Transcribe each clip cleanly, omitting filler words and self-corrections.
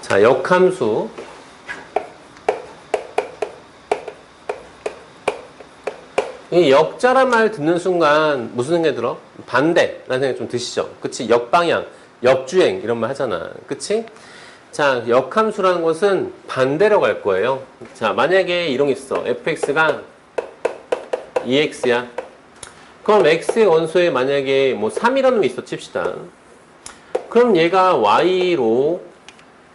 자, 역함수. 이 역자란 말 듣는 순간 무슨 생각이 들어? 반대라는 생각이 좀 드시죠? 그치? 역방향, 역주행 이런 말 하잖아. 그치? 자, 역함수라는 것은 반대로 갈 거예요. 자, 만약에 이런 게 있어. fx가 2x야. 그럼 x의 원소에 만약에 뭐 3이라는 놈이 있어 칩시다. 그럼 얘가 y로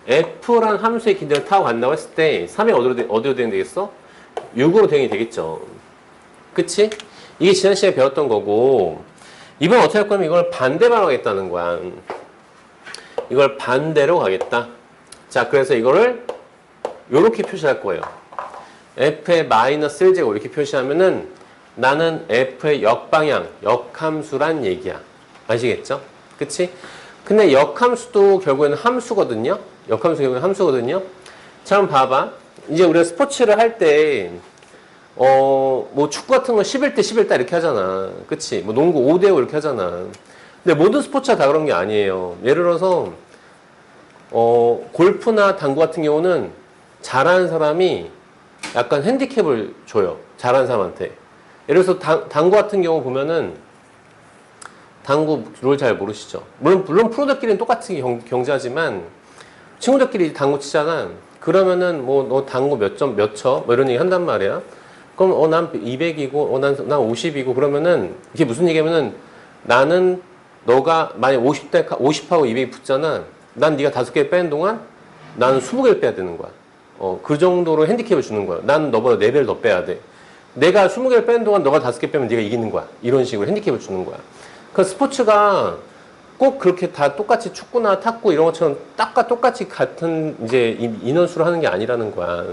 f라는 함수의 기대를 타고 간다고 했을 때 3이 어디로 대응되겠어? 6으로 대응이 되겠죠. 그치? 이게 지난 시간에 배웠던 거고, 이번 어떻게 할 거면 이걸 반대로 가겠다는 거야. 이걸 반대로 가겠다. 자, 그래서 이거를 이렇게 표시할 거예요. f의 마이너스 1제곱 이렇게 표시하면은 나는 f의 역방향, 역함수란 얘기야. 아시겠죠? 그치? 근데 역함수도 결국에는 함수거든요? 역함수 결국에는 함수거든요? 자, 한번 봐봐. 이제 우리가 스포츠를 할 때, 뭐 축구 같은 거 11대 11대 이렇게 하잖아. 그치? 뭐 농구 5대 5 이렇게 하잖아. 근데 모든 스포츠가 다 그런 게 아니에요. 예를 들어서, 골프나 당구 같은 경우는 잘하는 사람이 약간 핸디캡을 줘요. 잘하는 사람한테. 예를 들어서 당구 같은 경우 보면은 당구 룰 잘 모르시죠? 물론 프로들끼리는 똑같이 경제하지만 친구들끼리 당구 치잖아. 그러면은 뭐 너 당구 몇 점, 몇 쳐? 뭐 이런 얘기 한단 말이야. 그럼 난 200이고 난 50이고 그러면은 이게 무슨 얘기냐면은 나는 너가 만약 50하고 200이 붙잖아. 난 네가 5개 빼는 동안 나는 20개를 빼야 되는 거야. 그 정도로 핸디캡을 주는 거야. 난 너보다 4배를 더 빼야 돼. 내가 20개를 빼는 동안 너가 5개 빼면 네가 이기는 거야. 이런 식으로 핸디캡을 주는 거야. 그 스포츠가 꼭 그렇게 다 똑같이 축구나 탁구 이런 것처럼 딱과 똑같이 같은 이제 인원수로 하는 게 아니라는 거야.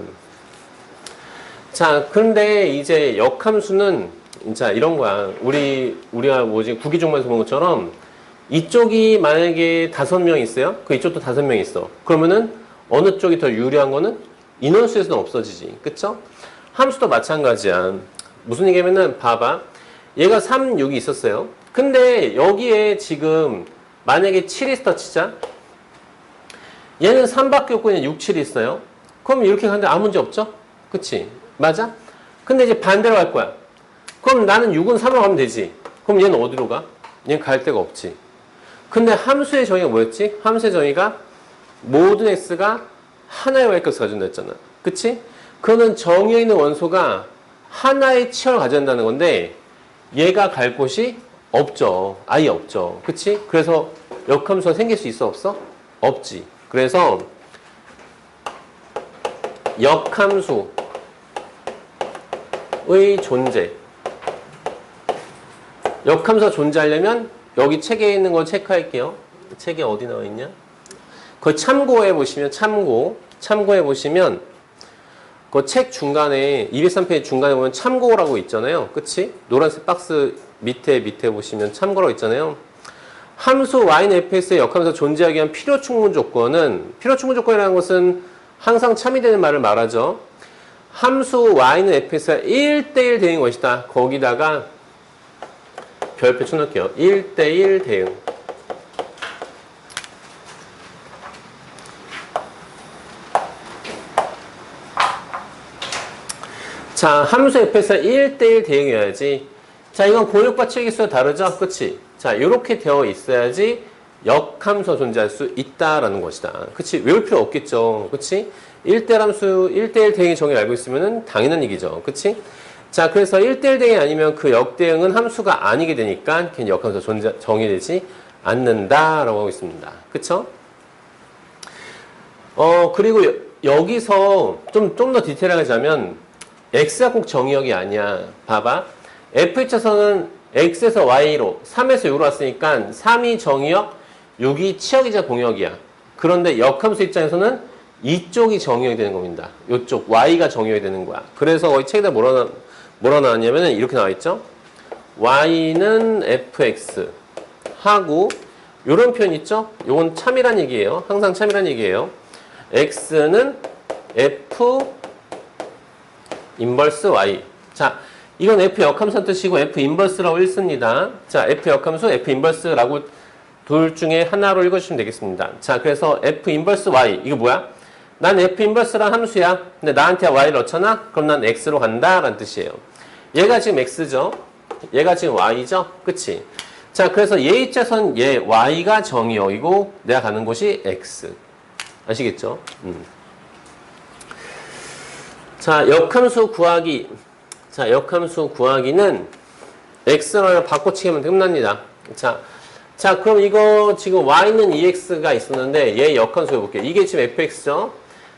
자, 그런데 이제 역함수는 진짜 이런 거야. 우리가 뭐지 구기종말에서 본 것처럼 이쪽이 만약에 5명 있어요. 그 이쪽도 5명 있어. 그러면은 어느 쪽이 더 유리한 거는 인원수에서는 없어지지. 그쵸? 함수도 마찬가지야. 무슨 얘기냐면은 봐봐. 얘가 3, 6이 있었어요. 근데 여기에 지금 만약에 7이 있다 치자. 얘는 3밖에 없고 그냥 6, 7이 있어요. 그럼 이렇게 가는데 아무 문제 없죠? 그치? 맞아? 근데 이제 반대로 갈 거야. 그럼 나는 6은 3으로 가면 되지. 그럼 얘는 어디로 가? 얘는 갈 데가 없지. 근데 함수의 정의가 뭐였지? 함수의 정의가 모든 x가 하나의 y값을 가진다 했잖아. 그치? 그거는 정의에 있는 원소가 하나의 치열을 가져간다는 건데 얘가 갈 곳이 없죠. 아예 없죠. 그치? 그래서 역함수가 생길 수 있어? 없어? 없지. 그래서 역함수의 존재. 역함수가 존재하려면 여기 책에 있는 거 체크할게요. 책에 어디 나와 있냐? 그 참고해 보시면 참고해 보시면 그 책 중간에 203페이지 중간에 보면 참고라고 있잖아요. 그치? 노란색 박스 밑에 보시면 참고라고 있잖아요. 함수 y는 fx의 역함수가 존재하기 위한 필요 충분 조건이라는 것은 항상 참이되는 말을 말하죠. 함수 y는 fx가 1대1 대응인 것이다. 거기다가 별표 쳐놓을게요. 1대1 대응. 자, 함수 fx가 1대1 대응이어야지. 자, 이건 공역과 치역일수가 다르죠? 그치? 자, 이렇게 되어 있어야지 역함수가 존재할 수 있다라는 것이다. 그치? 외울 필요 없겠죠? 그치? 1대1 대응의 정의를 알고 있으면 당연한 얘기죠. 그치? 자, 그래서 1대1 대응이 아니면 그 역대응은 함수가 아니게 되니까 걔는 역함수가 정의되지 않는다라고 하고 있습니다. 그쵸? 그리고 여기서 좀 더 디테일하게 자면 x가 꼭 정의역이 아니야. 봐봐. fx에서는 x에서 y로 3에서 6으로 왔으니까 3이 정의역, 6이 치역이자 공역이야. 그런데 역함수 입장에서는 이쪽이 정의역이 되는 겁니다. 이쪽 y가 정의역이 되는 거야. 그래서 거기 책에다 뭐라 나왔냐면은 이렇게 나와 있죠. y는 fx 하고 요런 표현 있죠? 요건 참이란 얘기예요. 항상 참이란 얘기예요. x는 f 인버스 y. 자, 이건 f 역함수란 뜻이고 f 인버스라고 읽습니다. 자, f 역함수, f 인버스라고 둘 중에 하나로 읽어주시면 되겠습니다. 자, 그래서 f 인버스 y 이거 뭐야? 난 f 인버스란 함수야. 근데 나한테 y를 넣잖아? 그럼 난 x로 간다 라는 뜻이에요. 얘가 지금 x죠. 얘가 지금 y죠. 그치? 자, 그래서 얘 입장에서는 얘 y가 정의역이고 내가 가는 곳이 x. 아시겠죠? 자, 역함수 구하기. 자, 역함수 구하기는 x를 바꿔치기하면 끝납니다. 자, 그럼 이거 지금 y는 2x가 있었는데 얘 역함수 해볼게요. 이게 지금 fx죠?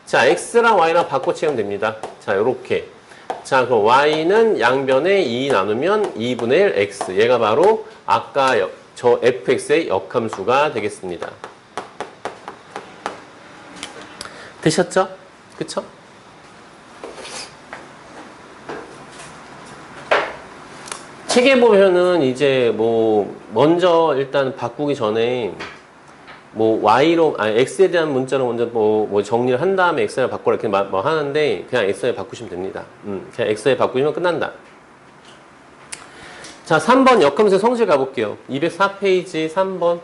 자, x랑 y랑 바꿔치기하면 됩니다. 자, 요렇게. 자, 그럼 y는 양변에 2 나누면 2분의 1 x. 얘가 바로 아까 저 fx의 역함수가 되겠습니다. 되셨죠? 그쵸? 책에 보면은 이제 뭐 먼저 일단 바꾸기 전에 뭐 y로 x에 대한 문자로 먼저 뭐 정리를 한 다음에 x를 바꾸라 이렇게 뭐 하는데 그냥 x에 바꾸시면 됩니다. 그냥 x에 바꾸시면 끝난다. 자, 3번 역함수의 성질 가볼게요. 204페이지 3번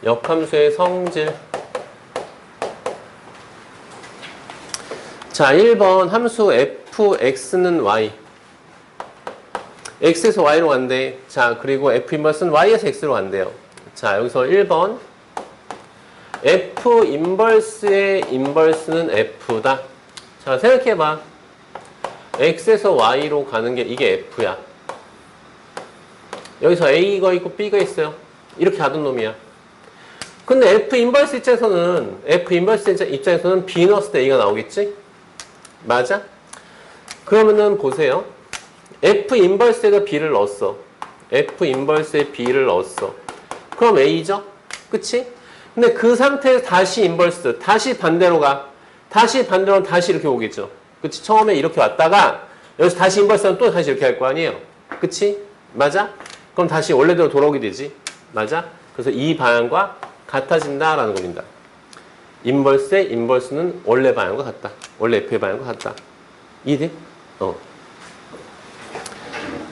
역함수의 성질. 자, 1번 함수 fx는 y. x에서 y로 간대. 자, 그리고 f 인버스는 y에서 x로 간대요. 자, 여기서 1번 f 인버스의 인버스는 f다. 자, 생각해봐. x에서 y로 가는 게 이게 f야. 여기서 a가 있고 b가 있어요. 이렇게 가던 놈이야. 근데 f 인버스 입장에서는 b 넣었을 때 a가 나오겠지? 맞아? 그러면은 보세요. f 인버스에다 b를 넣었어. f 인버스에 b를 넣었어. 그럼 a죠? 그치? 근데 그 상태에서 다시 인버스, 다시 반대로 가. 다시 반대로 다시 이렇게 오겠죠. 그치? 처음에 이렇게 왔다가 여기서 다시 인버스하면 또 다시 이렇게 할 거 아니에요. 그치? 맞아? 그럼 다시 원래대로 돌아오게 되지. 맞아? 그래서 이 방향과 같아진다라는 겁니다. 인버스의 인버스는 원래 방향과 같다. 원래 f의 방향과 같다. 이해돼?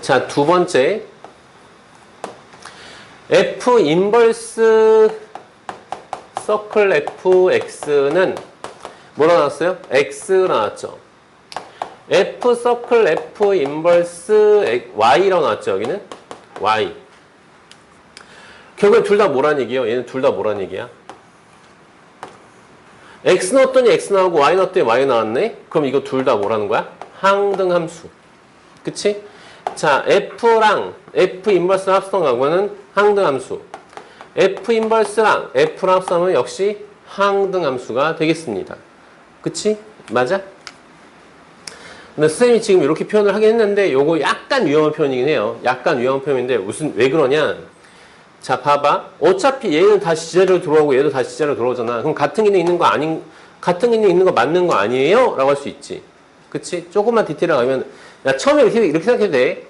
자, 두 번째. f 인버스 서클 fx는 뭐라 나왔어요? x로 나왔죠. f 서클 f 인버스 y라고 나왔죠. 여기는 y. 결국엔 둘 다 뭐란 얘기예요? 얘는 둘 다 뭐란 얘기야? x 넣었더니 x 나오고 y 넣었더니 y 나왔네? 그럼 이거 둘 다 뭐라는 거야? 항등함수. 그치? 자, f랑 f 인버스랑 합성한 거는 항등함수. f 인버스랑 f랑 합성하면 역시 항등함수가 되겠습니다. 그치? 맞아? 근데 선생님이 지금 이렇게 표현을 하긴 했는데 요거 약간 위험한 표현이긴 해요. 약간 위험한 표현인데 왜 그러냐? 자, 봐봐. 어차피 얘는 다시 지자리로 들어오고 얘도 다시 지자리로 들어오잖아. 그럼 같은 기능 있는 거 맞는 거 아니에요? 라고 할 수 있지. 그치? 조금만 디테일하게 가면 야, 처음에 이렇게 생각해도 돼.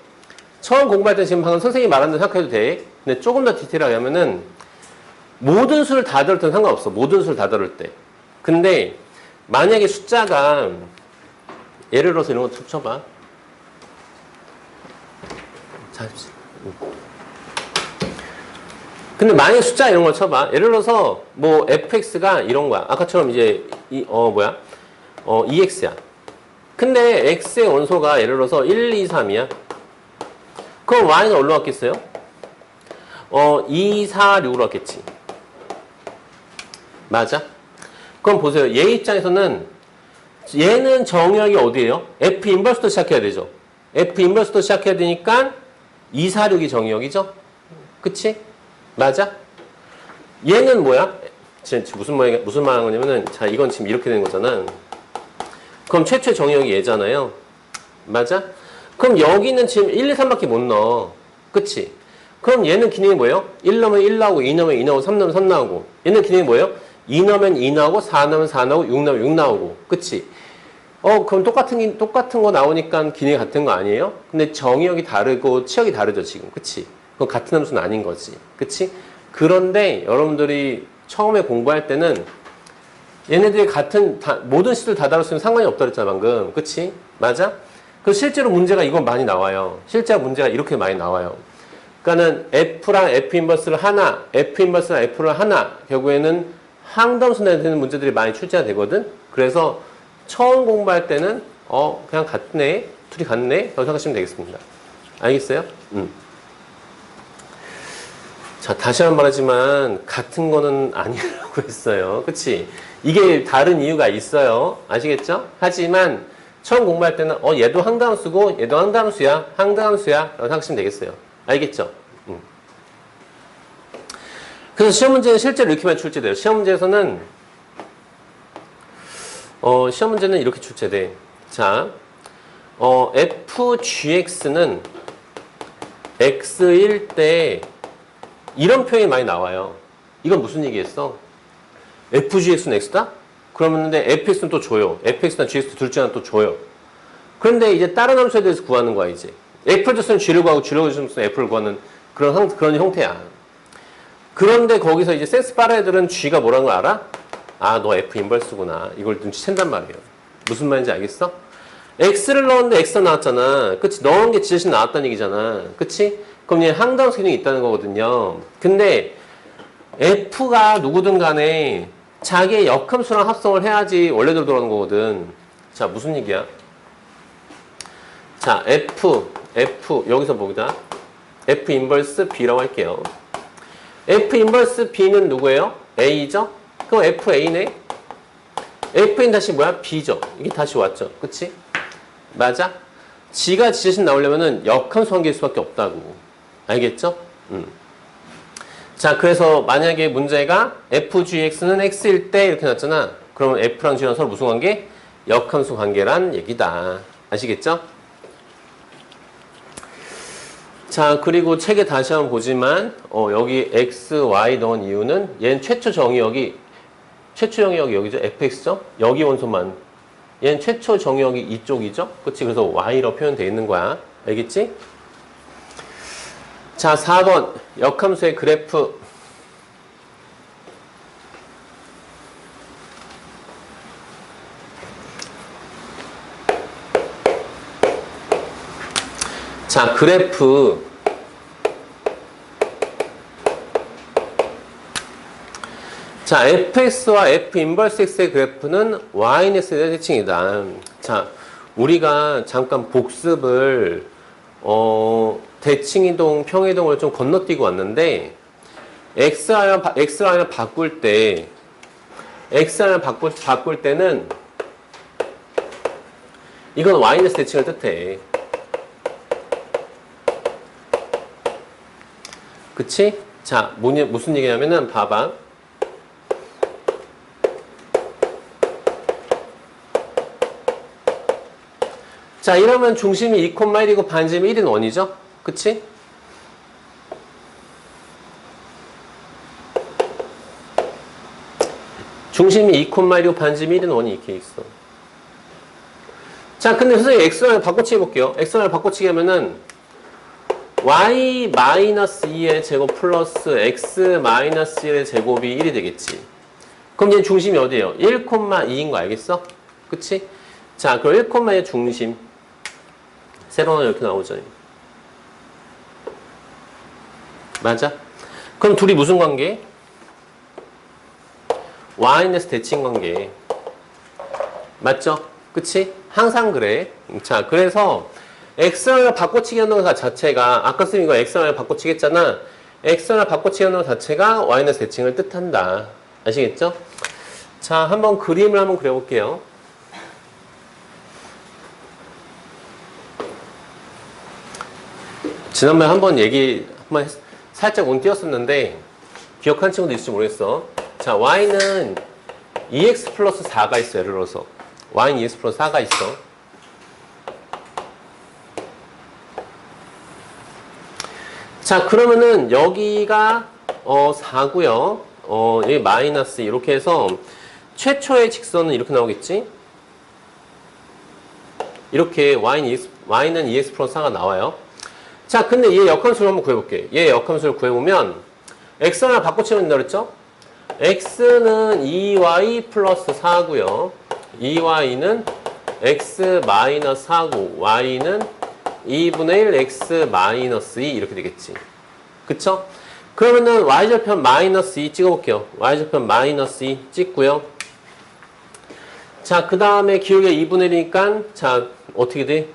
처음 공부할 때 지금 방금 선생님이 말한 대로 생각해도 돼. 근데 조금 더 디테일하게 하면은 모든 수를 다 다룰 때는 상관없어. 모든 수를 다 다룰 때. 근데 만약에 숫자가 예를 들어서 이런 거 툭 쳐봐. 자, 근데 만약에 숫자 이런 걸 쳐봐. 예를 들어서 뭐 fx가 이런 거야. 아까처럼 이제 ex야. 근데 x의 원소가 예를 들어서 1, 2, 3이야. 그럼 y는 어디로 왔겠어요? 2, 4, 6으로 왔겠지. 맞아? 그럼 보세요. 얘 입장에서는 얘는 정의역이 어디예요? f 인버스도 시작해야 되죠. f 인버스도 시작해야 되니까 2, 4, 6이 정의역이죠. 그치? 맞아? 얘는 뭐야? 지금 무슨 말하는 거냐면은 자, 이건 지금 이렇게 되는 거잖아. 그럼 최초의 정의역이 얘잖아요. 맞아? 그럼 여기는 지금 1, 2, 3밖에 못 넣어. 그치? 그럼 얘는 기능이 뭐예요? 1 넣으면 1 나오고 2 넣으면 2 나오고 3 넣으면 3 나오고. 얘는 기능이 뭐예요? 2 넣으면 2 나오고 4 넣으면 4 나오고 6 넣으면 6 나오고. 그치? 그럼 똑같은 거 나오니까 기능이 같은 거 아니에요? 근데 정의역이 다르고 치역이 다르죠, 지금. 그치? 그건 같은 함수는 아닌 거지. 그치? 그런데 여러분들이 처음에 공부할 때는 얘네들이 모든 시를 다 다룰 수 있는 상관이 없다 그랬잖아, 방금. 그치? 맞아? 그래서 실제로 문제가 이건 많이 나와요. 실제로 문제가 이렇게 많이 나와요. 그러니까는 F랑 F 인버스를 하나, F 인버스랑 F를 하나, 결국에는 항덤수 내야 되는 문제들이 많이 출제가 되거든. 그래서 처음 공부할 때는 그냥 같네, 둘이 같네, 라고 생각하시면 되겠습니다. 알겠어요? 자, 다시 한 번 말하지만 같은 거는 아니라고 했어요. 그치? 이게 다른 이유가 있어요. 아시겠죠? 하지만 처음 공부할 때는 얘도 항다함수고 얘도 항다함수야, 항다함수야 라고 생각하시면 되겠어요. 알겠죠? 그래서 시험 문제는 실제로 이렇게만 출제돼요. 시험 문제에서는 시험 문제는 이렇게 출제돼. 자, FGX는 X일 때 이런 표현이 많이 나와요. 이건 무슨 얘기겠어? FGX는 X다? 그러면 근데 FX는 또 줘요. FX나 GX 둘 중에 하나 또 줘요. 그런데 이제 다른 함수에 대해서 구하는 거야, 이제. F를 줬으면 G를 구하고, G를 줬으면 F를 구하는 그런 형태야. 그런데 거기서 이제 센스 빠른 애들은 G가 뭐라는 걸 알아? 아, 너 F 인버스구나. 이걸 눈치챈단 말이에요. 무슨 말인지 알겠어? X를 넣었는데 X가 나왔잖아. 그치? 넣은 게 지저씨 나왔다는 얘기잖아. 그치? 그럼 얘 항다함수 기능이 있다는 거거든요. 근데 F가 누구든 간에 자기의 역함수랑 합성을 해야지 원래대로 돌아오는 거거든. 자, 무슨 얘기야? 자, F 여기서 보자. F 인버스 B라고 할게요. F 인버스 B는 누구예요? A죠? 그럼 FA네? F는 다시 뭐야? B죠. 이게 다시 왔죠. 그치? 맞아? G가 지저신 나오려면은 역함수 관계일 수밖에 없다고. 알겠죠? 자, 그래서 만약에 문제가 FGX는 X일 때 이렇게 났잖아. 그러면 F랑 G랑 서로 무슨 관계? 역함수 관계란 얘기다. 아시겠죠? 자, 그리고 책에 다시 한번 보지만 여기 X, Y 넣은 이유는 얘는 최초 정의역이 여기죠? fx죠? 여기 원소만. 얘는 최초 정의역이 이쪽이죠? 그치? 그래서 y로 표현되어 있는 거야. 알겠지? 자, 4번 역함수의 그래프. 자, 그래프. 자, fx와 f 인버스 x의 그래프는 yx에 대한 대칭이다. 자, 우리가 잠깐 복습을 대칭이동, 평이동을 좀 건너뛰고 왔는데 x를 바꿀 때 x를 바꿀 때는 이건 yx 대칭을 뜻해. 그치? 자, 무슨 얘기냐면은 봐봐. 자, 이러면 중심이 2,1이고 반지름이 1인 원이죠? 그치? 중심이 2,1이고 반지름이 1인 원이 이렇게 있어. 자, 근데 선생님 x를 바꿔치기 해볼게요. x를 바꿔치기 하면은 y-2의 제곱 플러스 x-1의 제곱이 1이 되겠지. 그럼 얘 중심이 어디예요? 1,2인 거 알겠어? 그치? 자, 그럼 1,2의 중심. 세로는 이렇게 나오죠. 맞아? 그럼 둘이 무슨 관계? y에서 대칭 관계. 맞죠? 그치? 항상 그래. 자, 그래서 x를 바꿔치기 하는 것 자체가, 아까 쌤 이거 x를 바꿔치기 했잖아. x를 바꿔치기 하는 것 자체가 y에서 대칭을 뜻한다. 아시겠죠? 자, 한번 그림을 한번 그려볼게요. 지난번에 한번 살짝 운 띄웠었는데 기억하는 친구도 있을지 모르겠어. 자, y는 2x 플러스 4가 있어. 예를 들어서 y는 2x 플러스 4가 있어. 자, 그러면은 여기가 4고요. 여기 마이너스 이렇게 해서 최초의 직선은 이렇게 나오겠지? 이렇게 y는 2x 플러스 4가 나와요. 자, 근데 얘 역함수를 한번 구해볼게. 얘 역함수를 구해보면 x를 하나 바꿔치면 된다 그랬죠? x는 2y 플러스 4고요. 2y는 x 마이너스 4고 y는 2분의 1 x 마이너스 2 이렇게 되겠지. 그쵸? 그러면은 y절편 마이너스 2 찍어볼게요. y절편 마이너스 2 찍고요. 자, 그 다음에 기울기 2분의 1이니까, 자, 어떻게 돼?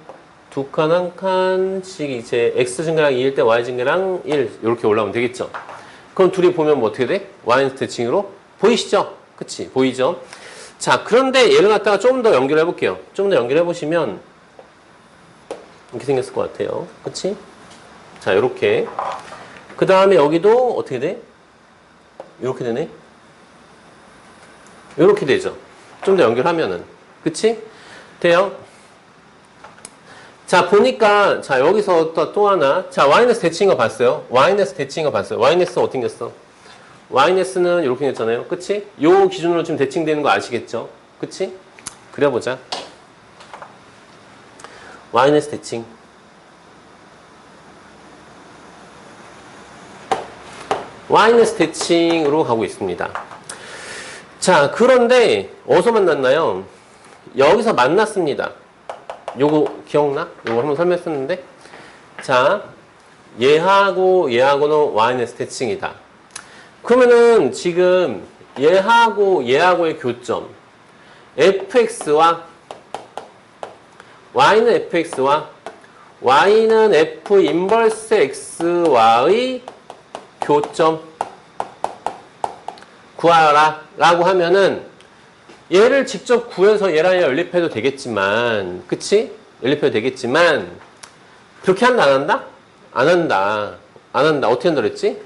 두 칸, 한 칸씩 이제 x 증가랑 2일 때 y 증가랑 1 이렇게 올라오면 되겠죠. 그럼 둘이 보면 뭐 어떻게 돼? y는 대칭으로 보이시죠? 그치? 보이죠? 자, 그런데 얘를 갖다가 좀 더 연결해 볼게요. 좀 더 연결해 보시면 이렇게 생겼을 것 같아요. 그치? 자, 요렇게. 그 다음에 여기도 어떻게 돼? 이렇게 되네? 이렇게 되죠. 좀 더 연결하면은. 그치? 돼요? 자, 보니까, 자, 여기서 또 하나. 자, y네스 대칭인 거 봤어요? y네스 대칭인 거 봤어요? y네스 어떻게 생겼어? y네스는 이렇게 생겼잖아요. 그치? 요 기준으로 지금 대칭되는 거 아시겠죠? 그치? 그려보자. y네스 대칭. y네스 대칭으로 가고 있습니다. 자, 그런데 어디서 만났나요? 여기서 만났습니다. 요거 기억나? 요거 한번 설명했었는데, 자, 얘하고는 y네스 대칭이다. 그러면은 지금 얘하고의 교점 fx와 y는 fx와 y는 f 인버스 x와의 교점 구하라 라고 하면은 얘를 직접 구해서 얘랑 연립해도 되겠지만, 그치? 연립해도 되겠지만, 그렇게 한다, 안 한다? 안 한다. 안 한다. 어떻게 한다 그랬지?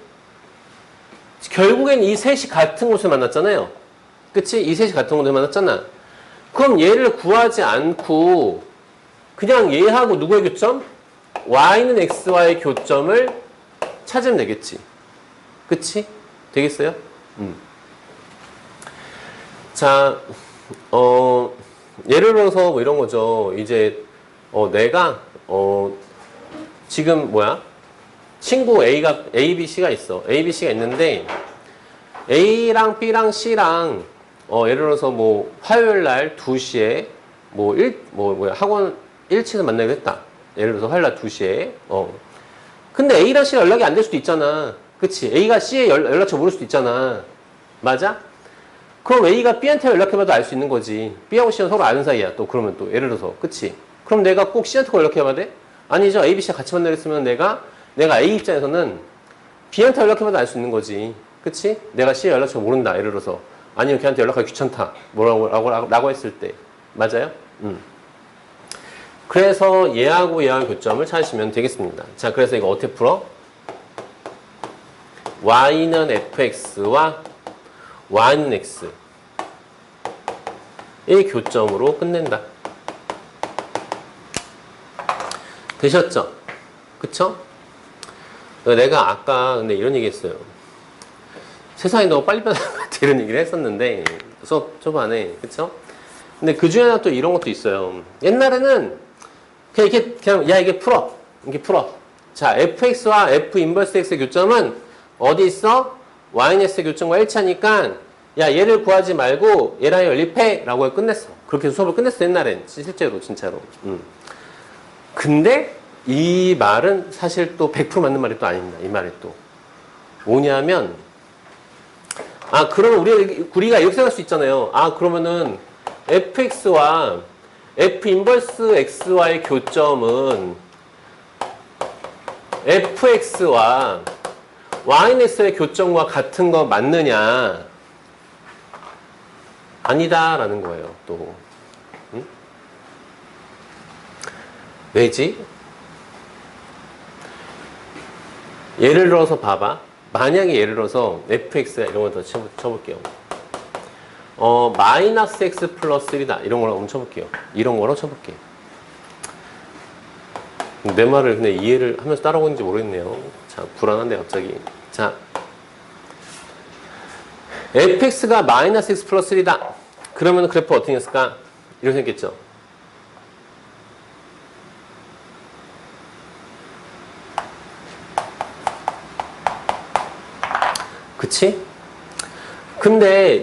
결국엔 이 셋이 같은 곳을 만났잖아요. 그치? 이 셋이 같은 곳을 만났잖아. 그럼 얘를 구하지 않고, 그냥 얘하고 누구의 교점? y는 x와의 교점을 찾으면 되겠지. 그치? 되겠어요? 자, 예를 들어서 뭐 이런 거죠. 이제, 내가, 지금 친구 A, B, C가 있어. A, B, C가 있는데, A랑 B랑 C랑, 예를 들어서 뭐, 화요일 날 2시에, 학원 1치에서 만나기로 했다. 예를 들어서 화요일 날 2시에, 근데 A랑 C가 연락이 안 될 수도 있잖아. 그치? A가 C의 연락처 모를 수도 있잖아. 맞아? 그럼 A가 B한테 연락해봐도 알 수 있는 거지. B하고 C는 서로 아는 사이야. 또 그러면 또 예를 들어서. 그치? 그럼 내가 꼭 C한테 연락해봐야 돼? 아니죠. A, B, C가 같이 만나려 했으면 내가 A 입장에서는 B한테 연락해봐도 알 수 있는 거지. 그치? 내가 C의 연락처 모른다. 예를 들어서. 아니면 걔한테 연락하기 귀찮다. 라고 했을 때. 맞아요? 그래서 얘하고 교점을 찾으시면 되겠습니다. 자, 그래서 이거 어떻게 풀어? y는 fx와 y는 x 의 교점으로 끝낸다. 되셨죠? 그쵸? 내가 아까 근데 이런 얘기 했어요. 세상이 너무 빨리 변하는 것 같아. 이런 얘기를 했었는데 수업 초반에. 그쵸? 근데 그 중에 하나 또 이런 것도 있어요. 옛날에는 그냥 야 이게 풀어. 자, fx와 f 인버스 x의 교점은 어디 있어? yx의 교점과 일치하니까 야 얘를 구하지 말고 얘랑 연립해 라고 끝냈어. 그렇게 수업을 끝냈어. 옛날엔 실제로 진짜로. 근데 이 말은 사실 또 100% 맞는 말이 또 아닙니다. 이 말이 또 뭐냐면 그러면 우리가 이렇게 생각할 수 있잖아요. 그러면은 fx와 f 인버스 x와의 교점은 fx와 yx의 교점과 같은 거 맞느냐? 아니다라는 거예요. 또 왜지? 예를 들어서 봐봐. 만약에 예를 들어서 fx가 이런 걸 더 쳐볼게요. 마이너스 x 플러스 1이다. 이런 거로 한번 쳐볼게요. 이런 거로 쳐볼게요. 내 말을 근데 이해를 하면서 따라오는지 모르겠네요. 자, 불안한데 갑자기. 자, fx가 마이너스 x 플러스 1이다. 그러면 그래프 어떻게 했을까? 이렇게 생겼겠죠. 그치? 근데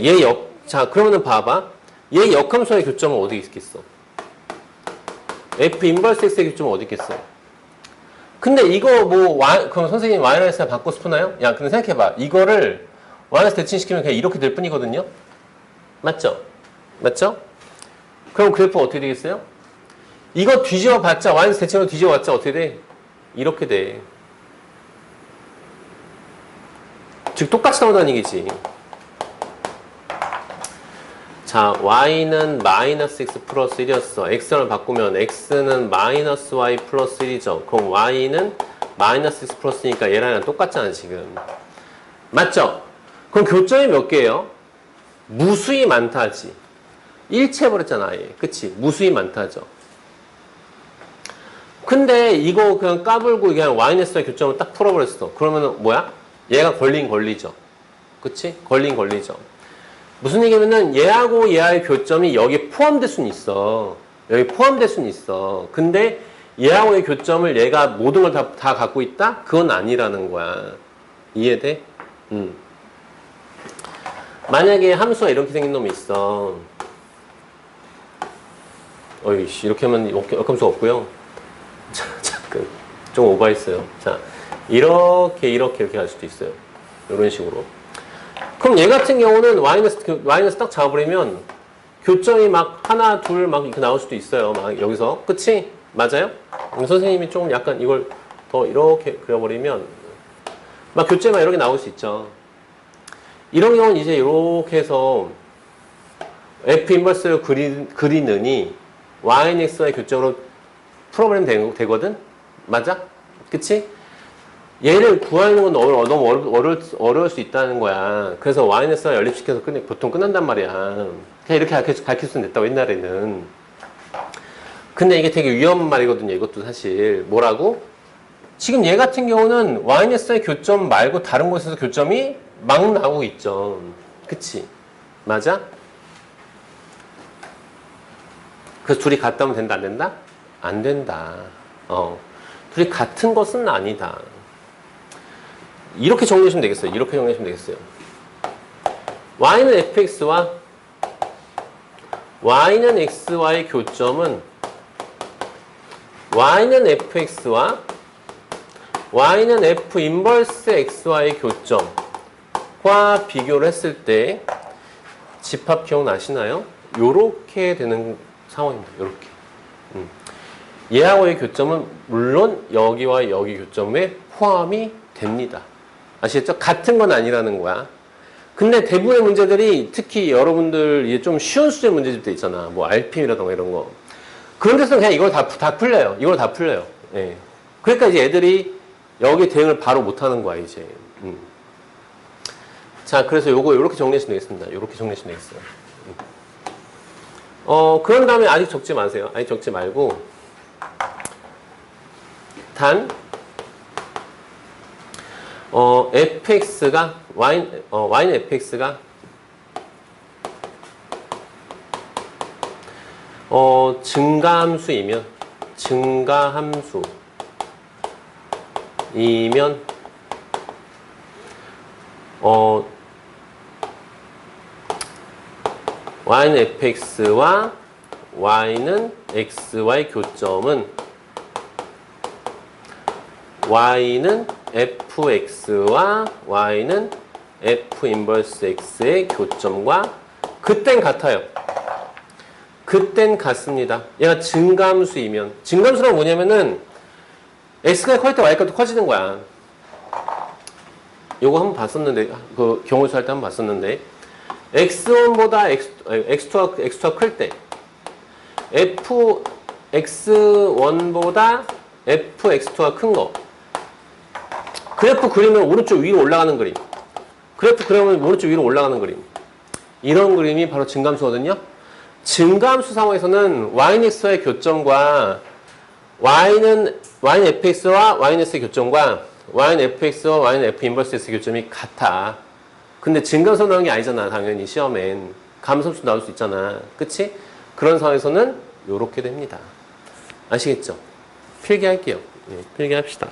자, 그러면은 봐봐. 얘 역함수의 교점은 어디 있겠어? f 인버스 x의 교점은 어디 있겠어? 근데 이거 뭐 그럼 선생님 y-를 바꾸고 싶나요? 야, 근데 생각해봐. 이거를 y-를 대칭시키면 그냥 이렇게 될 뿐이거든요. 맞죠? 맞죠? 그럼 그래프 어떻게 되겠어요? 이거 뒤집어봤자 y-를 대칭으로 뒤집어봤자 어떻게 돼? 이렇게 돼. 즉 똑같이 나온다는 얘기지. 자, y는 마이너스 x 플러스 1이었어. x를 바꾸면 x는 마이너스 y 플러스 1이죠. 그럼 y는 마이너스 x 플러스니까 얘랑 똑같잖아, 지금. 맞죠? 그럼 교점이 몇 개예요? 무수히 많다지. 일체해버렸잖아, 아예. 그치? 무수히 많다죠. 근데 이거 그냥 까불고 그냥 y-의 교점을 딱 풀어버렸어. 그러면은 뭐야? 얘가 걸리죠. 그치? 걸리죠. 무슨 얘기냐면은 얘하고 얘하의 교점이 여기 포함될 수는 있어. 여기 포함될 수는 있어. 근데 얘하고의 교점을 얘가 모든 걸 다 갖고 있다? 그건 아니라는 거야. 이해돼? 만약에 함수가 이렇게 생긴 놈이 있어. 어이씨, 이렇게 하면 역함수가 없고요. 자, 좀 오버했어요. 자, 이렇게 갈 수도 있어요. 이런 식으로. 그럼 얘 같은 경우는 마이너스 딱 잡아버리면 교점이 막 하나, 둘 막 이렇게 나올 수도 있어요. 막 여기서. 그치? 맞아요? 선생님이 좀 약간 이걸 더 이렇게 그려버리면 막 교점이 막 이렇게 나올 수 있죠. 이런 경우는 이제 이렇게 해서 F 인버스를 그리느니 Y는 X와의 교점으로 풀어버리면 되거든? 맞아? 그치? 얘를 구하는 건 너무 어려울 수 있다는 거야. 그래서 Y는 연립시켜서 보통 끝난단 말이야. 그냥 이렇게 가르칠 수는 됐다고, 옛날에는. 근데 이게 되게 위험한 말이거든요, 이것도 사실. 뭐라고? 지금 얘 같은 경우는 Y는 교점 말고 다른 곳에서 교점이 막 나오고 있죠. 그치? 맞아? 그래서 둘이 같다면 된다, 안 된다? 안 된다. 둘이 같은 것은 아니다. 이렇게 정리하시면 되겠어요. y는 fx와 y는 x와의 교점은 y는 fx와 y는 f 인버스 x와의 교점과 비교를 했을 때 집합 기억나시나요? 요렇게 되는 상황입니다. 요렇게. 얘하고의 교점은 물론 여기와 여기 교점에 포함이 됩니다. 아시겠죠? 같은 건 아니라는 거야. 근데 대부분의 문제들이 특히 여러분들 이게 좀 쉬운 수제 문제집도 있잖아. 뭐 RPM이라던가 이런 거. 그런 데서는 그냥 이걸 다 풀려요. 예. 그러니까 이제 애들이 여기 대응을 바로 못 하는 거야, 이제. 자, 그래서 요거 이렇게 정리하시면 되겠습니다. 이렇게 정리하시면 되겠어요. 그런 다음에 아직 적지 마세요. 아직 적지 말고 단 fx가 y는 fx가 증가함수이면 y는 fx와 y는 x와의 교점은 y는 fx와 y는 f 인버스 x의 교점과 그땐 같아요. 그땐 같습니다. 얘가 증가함수이면, 증가함수란 뭐냐면은 x가 커질 때 y값도 커지는 거야. 요거 한번 봤었는데, 그 경우수 할 때 한번 봤었는데, x1보다 x2가 클 때 fx1보다 fx2가 큰 거, 그래프 그리면 오른쪽 위로 올라가는 그림, 그래프 그리면 오른쪽 위로 올라가는 그림, 이런 그림이 바로 증가함수거든요. 증가함수 상황에서는 y는 x와의 교점과 y는 fx와 y는 x의 교점과 y는 fx와 y는 f 인버스 x의 교점이 같아. 근데 증가함수 나오는 게 아니잖아. 당연히 시험엔 감소함수 나올 수 있잖아. 그치? 그런 상황에서는 요렇게 됩니다. 아시겠죠? 필기할게요. 네, 필기합시다.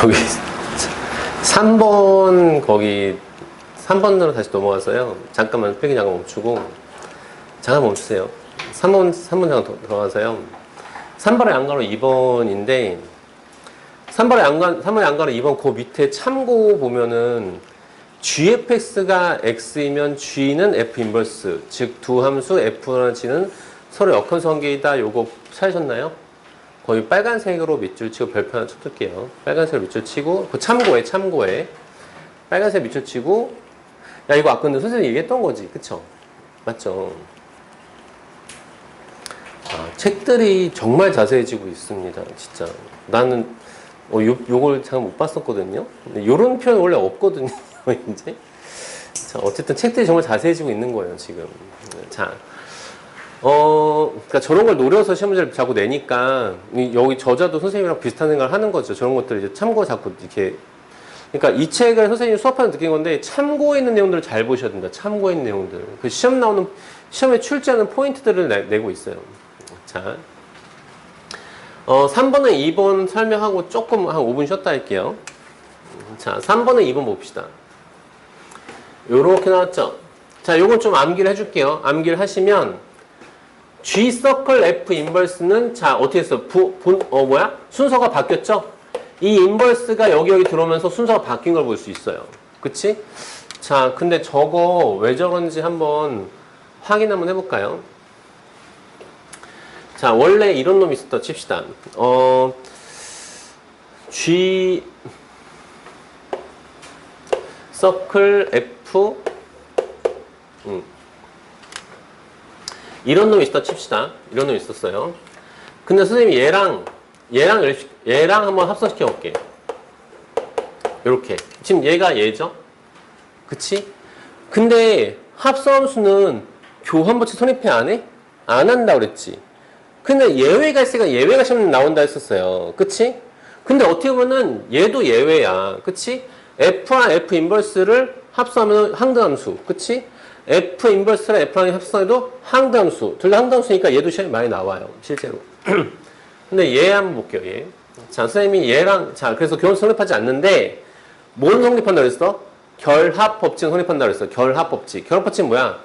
저기 3번 거기 3번으로 다시 넘어가서요. 잠깐만 필기 잠깐 멈추고 잠깐 멈추세요. 3번 잠깐 들어가서요. 3번의 양가로 2번인데 3번의 양가로 2번 그 밑에 참고 보면은 gfx가 x이면 g는 f 인버스, 즉 두 함수 f나 g는 서로 역함수 관계이다. 요거 찾으셨나요? 거의 빨간색으로 밑줄 치고 별표 하나 쳐둘게요. 빨간색으로 밑줄 치고 그 참고에 빨간색 밑줄 치고 야 이거 아까 근데 선생님이 얘기했던 거지, 그쵸? 맞죠? 책들이 정말 자세해지고 있습니다. 진짜 나는 요걸 잘 못 봤었거든요. 근데 요런 표현 원래 없거든요. 이제 자, 어쨌든 책들이 정말 자세해지고 있는 거예요 지금. 자, 그러니까 저런 걸 노려서 시험 문제를 자꾸 내니까 여기 저자도 선생님이랑 비슷한 생각을 하는 거죠. 저런 것들을 이제 참고 자꾸 이렇게. 그러니까 이 책을 선생님이 수업하면서 느낀 건데 참고에 있는 내용들을 잘 보셔야 된다. 참고에 있는 내용들. 그 시험에 출제하는 포인트들을 내고 있어요. 자, 3번은 2번 설명하고 조금 한 5분 쉬었다 할게요. 자, 3번은 2번 봅시다. 요렇게 나왔죠? 자, 요건 좀 암기를 해줄게요. 암기를 하시면 G 서클 F 인버스는 자, 어떻게 했어? 순서가 바뀌었죠? 이 인버스가 여기 들어오면서 순서가 바뀐 걸 볼 수 있어요. 그치? 자, 근데 저거 왜 저런지 한번 확인 한번 해볼까요? 자, 원래 이런 놈이 있었다 칩시다. G 서클 F 이런 놈이 있었다 칩시다. 이런 놈이 있었어요. 근데 선생님이 얘랑 한번 합성시켜 볼게. 요렇게. 지금 얘가 얘죠? 그치? 근데 합성함수는 교환법칙 선입해 안 해? 안 한다 그랬지. 근데 예외가 있으니까 예외가 시험 나온다 했었어요. 그치? 근데 어떻게 보면은 얘도 예외야. 그치? F와 F 인버스를 합성하면 항등함수. 그치? F 인버스랑 F랑 합성해도 항등함수. 둘 다 항등함수니까 얘도 시험이 많이 나와요. 실제로. 근데 얘 한번 볼게요. 얘. 자, 선생님이 얘랑 자, 그래서 교환 성립하지 않는데 뭘 성립한다 그랬어? 결합법칙 성립한다 그랬어. 결합법칙. 결합법칙은 뭐야?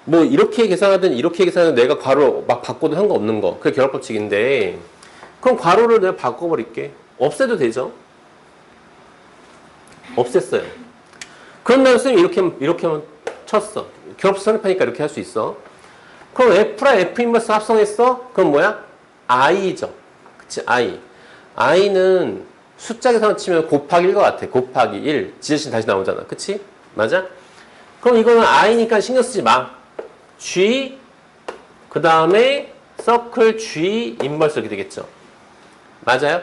뭐 이렇게 계산하든 이렇게 계산하든 내가 괄호 막 바꿔도 상관없는 거. 그게 결합법칙인데 그럼 괄호를 내가 바꿔버릴게. 없애도 되죠? 없앴어요. 그런 다음에 선생님 이렇게 쳤어. 결합법 성립하니까 이렇게 할 수 있어. 그럼 F랑 F 인버스 합성했어? 그럼 뭐야? I죠. 그치? I는 숫자 계산을 치면 곱하기 1것 같아. 곱하기 1. 지저씨 다시 나오잖아. 그치? 맞아? 그럼 이거는 I니까 신경 쓰지 마. G, 그 다음에 서클 G 인버스 이렇게 되겠죠. 맞아요?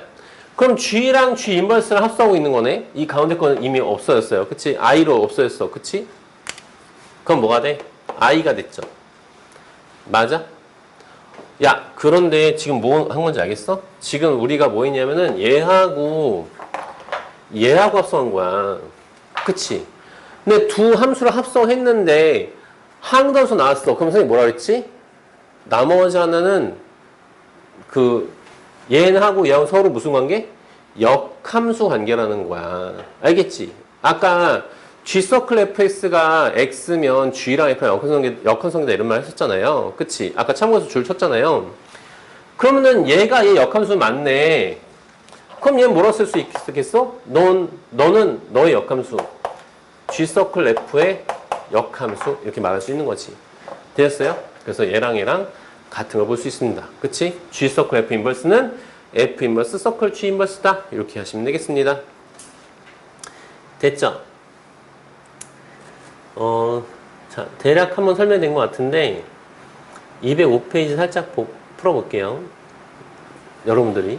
그럼 G랑 G 인버스랑 합성하고 있는 거네. 이 가운데 거는 이미 없어졌어요. 그치? I로 없어졌어. 그치? 그럼 뭐가 돼? I가 됐죠. 맞아? 야, 그런데 지금 뭐 한 건지 알겠어? 지금 우리가 뭐 했냐면은 얘하고 합성한 거야. 그치? 근데 두 함수를 합성했는데 항등함수 나왔어. 그럼 선생님 뭐라 그랬지? 나머지 하나는 얘하고 얘하고 서로 무슨 관계? 역함수 관계라는 거야. 알겠지? 아까 G서클 fx가 x면 G랑 F랑 역함수관계다 이런 말 했었잖아요. 그치? 아까 참고해서 줄 쳤잖아요. 그러면은 얘가 얘 역함수 맞네. 그럼 얘는 뭐라고 쓸 수 있겠어? 너는 너의 역함수. G서클 f의 역함수. 이렇게 말할 수 있는 거지. 되었어요? 그래서 얘랑 같은 걸 볼 수 있습니다. 그치? G서클 F 인버스는 F 인버스 서클 G 인버스다. 이렇게 하시면 되겠습니다. 됐죠? 자, 대략 한번 설명된 것 같은데 205페이지 살짝 풀어볼게요. 여러분들이